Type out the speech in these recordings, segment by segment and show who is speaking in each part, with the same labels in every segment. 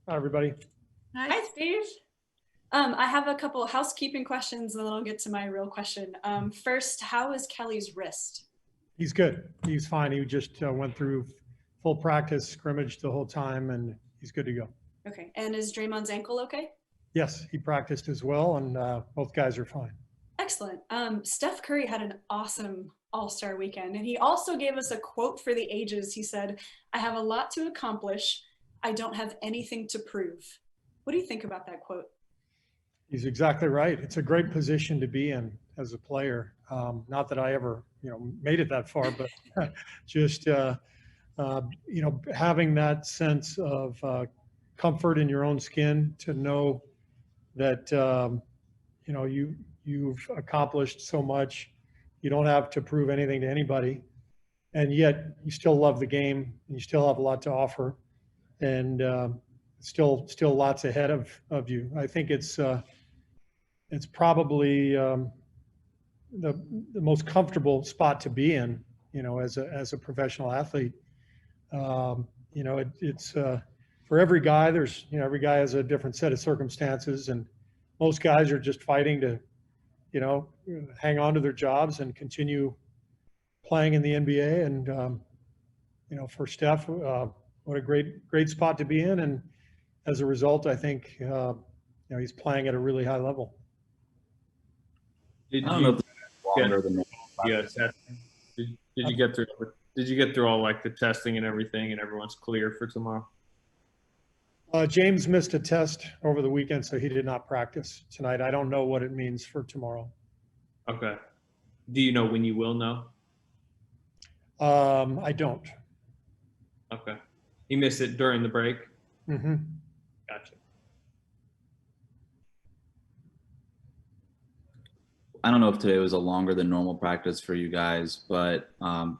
Speaker 1: Hi, everybody.
Speaker 2: Hi, Steve. I have a couple housekeeping questions and then I'll get to my real question. First, how is Kelly's wrist?
Speaker 1: He's good. He's fine. He just went through full practice, scrimmage the whole time, and he's good to go.
Speaker 2: Okay. And is Draymond's ankle okay?
Speaker 1: Yes, he practiced as well, and both guys are fine.
Speaker 2: Excellent. Steph Curry had an awesome All-Star weekend, and he also gave us a quote for the ages. He said, "I have a lot to accomplish. I don't have anything to prove." What do you think about that quote?
Speaker 1: He's exactly right. It's a great position to be in as a player. Not that I ever, made it that far, but just, having that sense of comfort in your own skin to know that, you've accomplished so much. You don't have to prove anything to anybody, and yet you still love the game. And you still have a lot to offer, and still lots ahead of you. I think it's probably the most comfortable spot to be in, as a professional athlete. It's for every guy. Every guy has a different set of circumstances, and most guys are just fighting to, hang on to their jobs and continue playing in the NBA. And for Steph, what a great spot to be in, and as a result, I think he's playing at a really high level.
Speaker 3: I don't know if it's longer than did you get through? Did you get through all like the testing and everything, and everyone's clear for tomorrow?
Speaker 1: James missed a test over the weekend, so he did not practice tonight. I don't know what it means for tomorrow.
Speaker 3: Okay. Do you know when you will know?
Speaker 1: I don't.
Speaker 3: Okay. He missed it during the break?
Speaker 1: Mm-hmm.
Speaker 3: Gotcha.
Speaker 4: I don't know if today was a longer than normal practice for you guys, but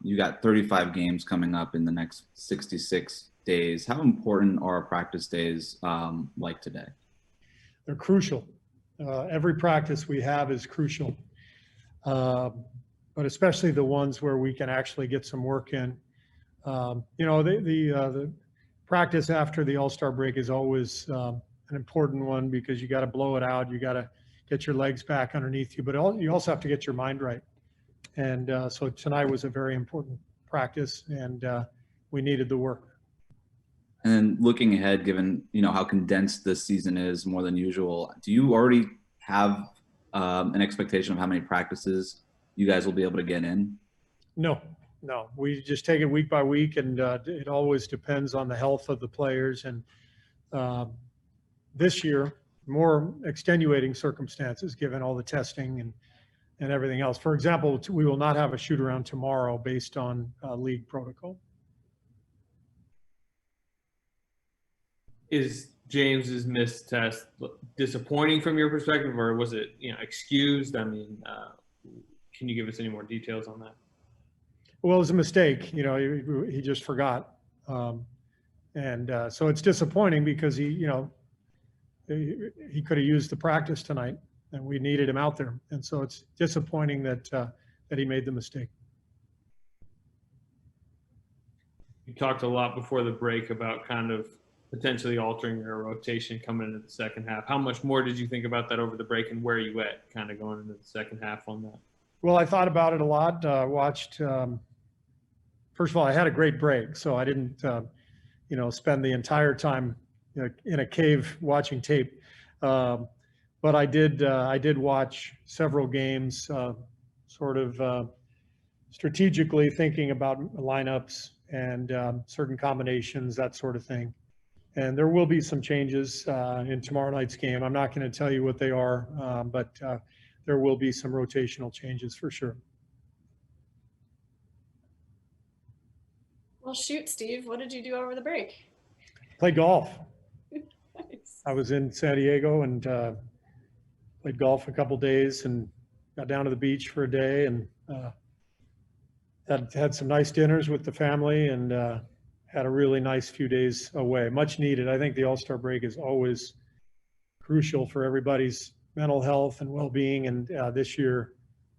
Speaker 4: you got 35 games coming up in the next 66 days. How important are practice days like today?
Speaker 1: They're crucial. Every practice we have is crucial, but especially the ones where we can actually get some work in. The practice after the All-Star break is always an important one because you got to blow it out. You got to get your legs back underneath you, but you also have to get your mind right. And so tonight was a very important practice, and we needed the work.
Speaker 4: And then looking ahead, given how condensed this season is more than usual, do you already have an expectation of how many practices you guys will be able to get in?
Speaker 1: No. We just take it week by week, and it always depends on the health of the players. And this year, more extenuating circumstances given all the testing and everything else. For example, we will not have a shoot around tomorrow based on league protocol.
Speaker 3: Is James's missed test disappointing from your perspective, or was it excused? I mean, can you give us any more details on that?
Speaker 1: Well, it was a mistake. He just forgot, and so it's disappointing because he could have used the practice tonight, and we needed him out there. And so it's disappointing that he made the mistake.
Speaker 3: You talked a lot before the break about kind of potentially altering your rotation coming into the second half. How much more did you think about that over the break, and where are you at kind of going into the second half on that?
Speaker 1: Well, I thought about it a lot. Watched. First of all, I had a great break, so I didn't, spend the entire time in a cave watching tape. But I did watch several games, sort of strategically thinking about lineups and certain combinations, that sort of thing. And there will be some changes in tomorrow night's game. I'm not going to tell you what they are, but there will be some rotational changes for sure.
Speaker 2: Well, shoot, Steve, what did you do over the break?
Speaker 1: Played golf.
Speaker 2: Nice.
Speaker 1: I was in San Diego and played golf a couple days and got down to the beach for a day and had some nice dinners with the family and had a really nice few days away. Much needed. I think the All-Star break is always crucial for everybody's mental health and well-being, and this year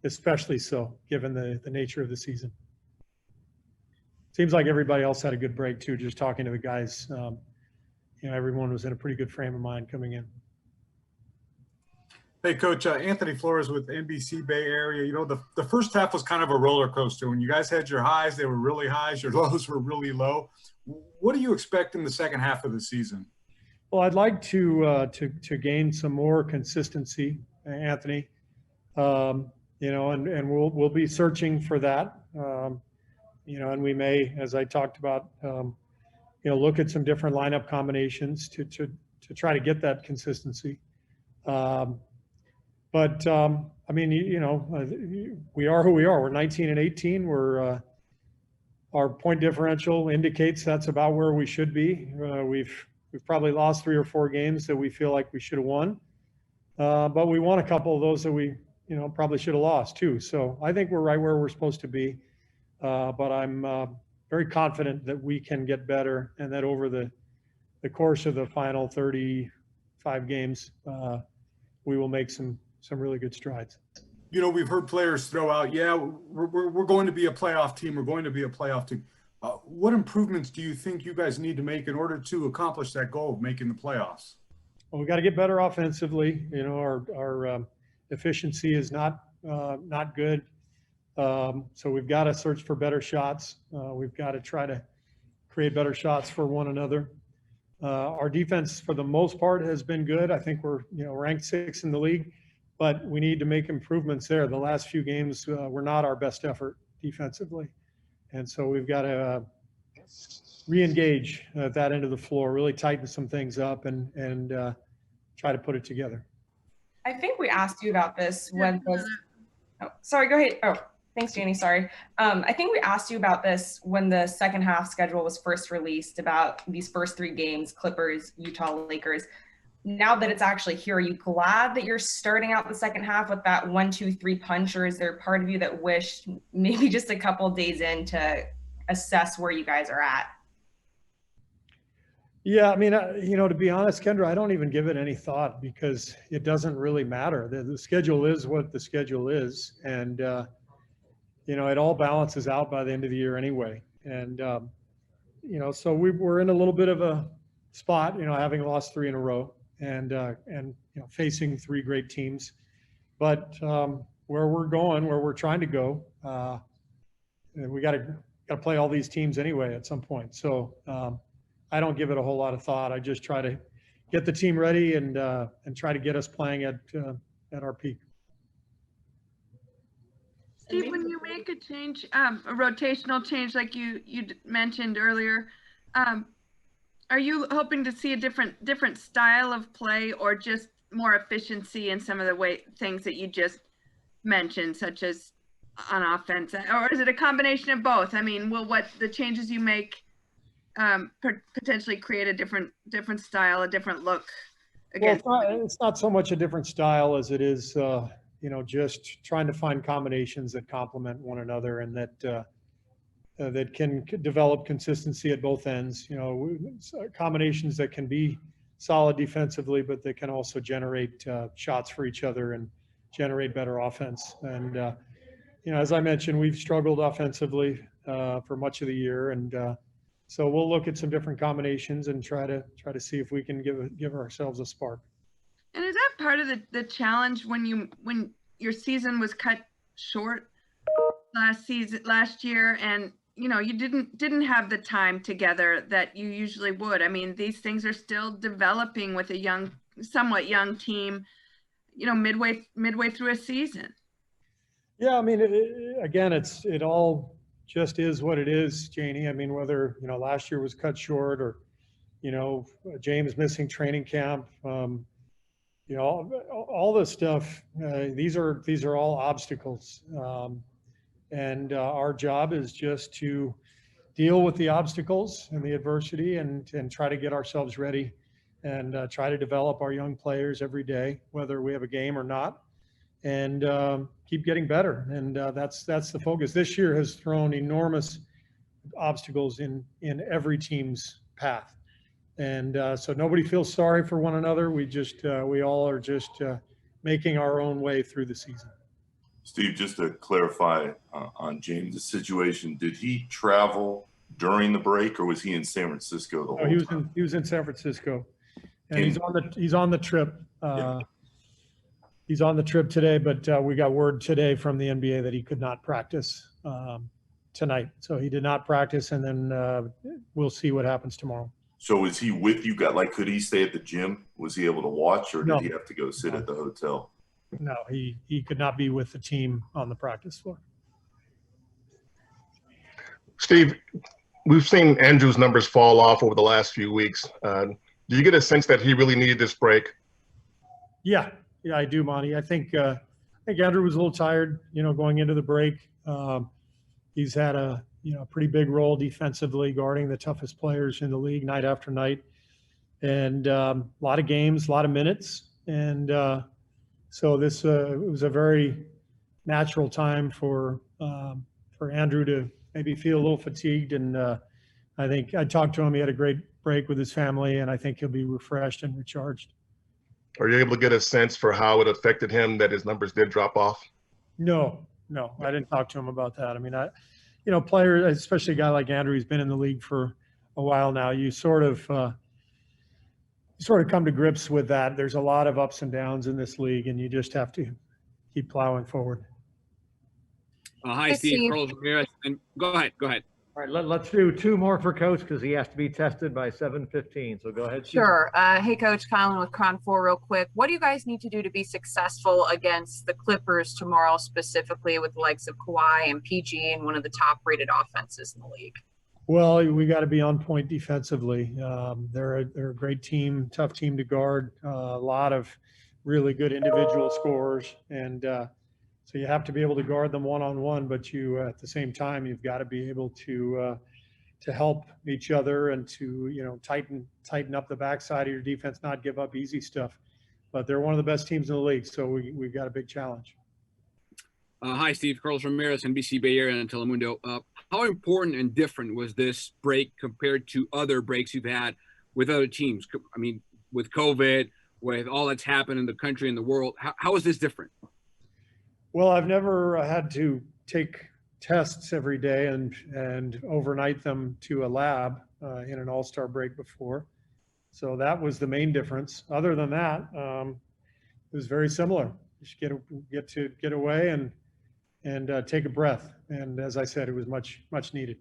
Speaker 1: especially so, given the nature of the season. Seems like everybody else had a good break too, just talking to the guys everyone was in a pretty good frame of mind coming in.
Speaker 5: Hey, Coach, Anthony Flores with NBC Bay Area. You know, the first half was kind of a roller coaster. When you guys had your highs, they were really highs. Your lows were really low. What do you expect in the second half of the season?
Speaker 1: Well, I'd like to gain some more consistency, Anthony. And we'll be searching for that. And we may, as I talked about, look at some different lineup combinations to try to get that consistency. But we are who we are. We're 19 and 18. Our point differential indicates that's about where we should be. We've probably lost 3 or 4 games that we feel like we should have won, but we won a couple of those that we probably should have lost too. So I think we're right where we're supposed to be. But I'm very confident that we can get better, and that over the course of the final 35 games, we will make some really good strides.
Speaker 5: We've heard players throw out, we're going to be a playoff team. We're going to be a playoff team. What improvements do you think you guys need to make in order to accomplish that goal of making the playoffs?
Speaker 1: Well, we got to get better offensively. Our efficiency is not good. So we've got to search for better shots. We've got to try to create better shots for one another. Our defense, for the most part, has been good. I think we're ranked 6th in the league, but we need to make improvements there. The last few games were not our best effort defensively, and so we've got to re-engage at that end of the floor, really tighten some things up, and try to put it together.
Speaker 6: I think we asked you about this when oh, sorry, go ahead. Oh, thanks, Janie. Sorry. I think we asked you about this when the second half schedule was first released, about these first 3 games, Clippers, Utah, Lakers. Now that it's actually here, are you glad that you're starting out the second half with that 1-2-3 punch, or is there part of you that wished maybe just a couple days in to assess where you guys are at?
Speaker 1: Yeah, I mean, to be honest, Kendra, I don't even give it any thought because it doesn't really matter. The schedule is what the schedule is, and it all balances out by the end of the year anyway. And so we're in a little bit of a spot, having lost 3 in a row, and facing 3 great teams. But where we're trying to go, we got to play all these teams anyway at some point. So I don't give it a whole lot of thought. I just try to get the team ready and try to get us playing at our peak.
Speaker 7: Steve, when you make a change, a rotational change like you mentioned earlier, are you hoping to see a different style of play, or just more efficiency in some of the things that you just mentioned, such as on offense, or is it a combination of both? I mean, will what the changes you make potentially create a different style, a different look? Again,
Speaker 1: well, it's not so much a different style as it is, just trying to find combinations that complement one another and that can develop consistency at both ends. Combinations that can be solid defensively, but they can also generate shots for each other and generate better offense. And as I mentioned, we've struggled offensively for much of the year, and so we'll look at some different combinations and try to see if we can give ourselves a spark.
Speaker 7: And is that part of the challenge when your season was cut short last year, and you didn't have the time together that you usually would? I mean, these things are still developing with a somewhat young team, midway through a season.
Speaker 1: Yeah, I mean, it all just is what it is, Janie. I mean, whether last year was cut short, or James missing training camp, all this stuff. These are all obstacles, and our job is just to deal with the obstacles and the adversity, and try to get ourselves ready, and try to develop our young players every day, whether we have a game or not, and keep getting better. And that's the focus. This year has thrown enormous obstacles in every team's path, and so nobody feels sorry for one another. We all are just making our own way through the season.
Speaker 8: Steve, just to clarify on James' situation, did he travel during the break, or was he in San Francisco the whole
Speaker 1: Oh,
Speaker 8: time?
Speaker 1: he was in San Francisco, and
Speaker 8: And-
Speaker 1: he's on the trip. He's on the trip today, but we got word today from the NBA that he could not practice tonight. So he did not practice, and then we'll see what happens tomorrow.
Speaker 8: So is he with you guys? Like, could he stay at the gym? Was he able to watch, or
Speaker 1: No.
Speaker 8: did he have to go sit
Speaker 1: No.
Speaker 8: at the hotel?
Speaker 1: No, he could not be with the team on the practice floor.
Speaker 9: Steve, we've seen Andrew's numbers fall off over the last few weeks. Do you get a sense that he really needed this break?
Speaker 1: Yeah, I do, Monty. I think Andrew was a little tired, going into the break. He's had a pretty big role defensively, guarding the toughest players in the league night after night, and a lot of games, a lot of minutes, and so this it was a very natural time for Andrew to maybe feel a little fatigued, and I think I talked to him. He had a great break with his family, and I think he'll be refreshed and recharged.
Speaker 9: Are you able to get a sense for how it affected him that his numbers did drop off?
Speaker 1: No, I didn't talk to him about that. I mean, players, especially a guy like Andrew, who's been in the league for a while now, you sort of come to grips with that. There's a lot of ups and downs in this league, and you just have to keep plowing forward.
Speaker 10: Hi, Steve. Carlos Ramirez. And go ahead.
Speaker 11: All right, let's do two more for Coach because he has to be tested by 7:15. So go ahead. Steve.
Speaker 12: Sure. Hey, Coach, Colin with Cron 4 real quick. What do you guys need to do to be successful against the Clippers tomorrow, specifically with the likes of Kawhi and PG and one of the top-rated offenses in the league?
Speaker 1: Well, we got to be on point defensively. They're a great team, tough team to guard. A lot of really good individual scorers, and so you have to be able to guard them one-on-one. But you, at the same time, you've got to be able to help each other and to tighten up the backside of your defense, not give up easy stuff. But they're one of the best teams in the league, so we've got a big challenge.
Speaker 10: Hi, Steve. Carlos Ramirez, NBC Bay Area and Telemundo. How important and different was this break compared to other breaks you've had with other teams? I mean, with COVID, with all that's happened in the country and the world, how is this different?
Speaker 1: Well, I've never had to take tests every day and overnight them to a lab in an all-star break before. So that was the main difference. Other than that, it was very similar. You get to get away and take a breath. And as I said, it was much needed.